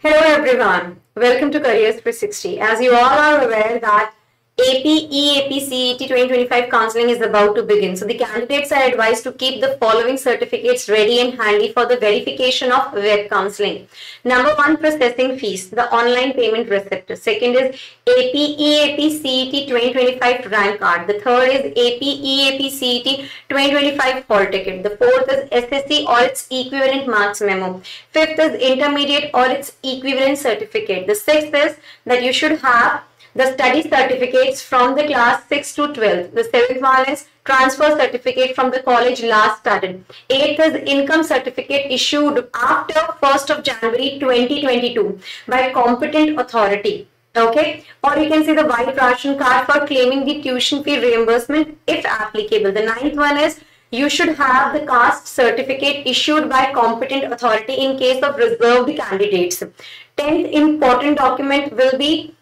Hello everyone, welcome to Careers 360. As you all are aware that AP, EAP, CET 2025 counseling is about to begin. So the candidates are advised to keep the following certificates ready and handy for the verification of web counseling. Number one, processing fees, the online payment receipt. Second is AP, EAP, CET 2025 rank card. The third is AP, EAP, CET 2025 hall ticket. The fourth is SSC or its equivalent marks memo. Fifth is intermediate or its equivalent certificate. The sixth is that you should have the study certificates from the class 6 to 12. The seventh one is transfer certificate from the college last started. Eighth is income certificate issued after 1st of January 2022 by competent authority. Okay, or you can see the white ration card for claiming the tuition fee reimbursement if applicable. The ninth one is you should have the caste certificate issued by competent authority in case of reserved candidates. 10th important document will be,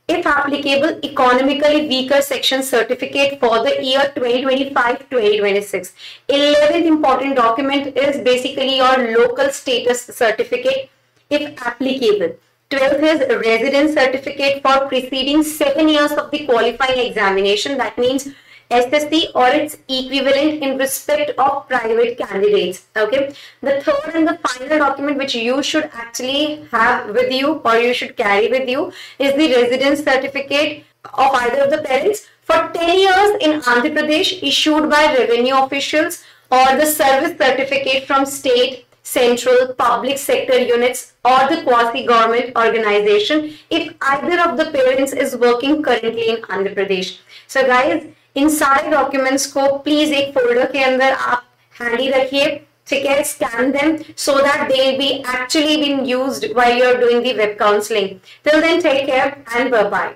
if applicable, economically weaker section certificate for the year 2025-2026. 11th important document is basically your local status certificate if applicable. 12th is residence certificate for preceding 7 years of the qualifying examination. That means SSC or its equivalent in respect of private candidates. Okay. The third and the final document which you should actually have with you or you should carry with you is the residence certificate of either of the parents for 10 years in Andhra Pradesh issued by revenue officials, or the service certificate from state, central, public sector units or the quasi-government organization if either of the parents is working currently in Andhra Pradesh. So guys, इन सारे documents को please एक folder के अंदर आप handy रखिए, ठीक है, scan them so that they will be actually being used while you are doing the web counseling. Till then, take care and bye bye.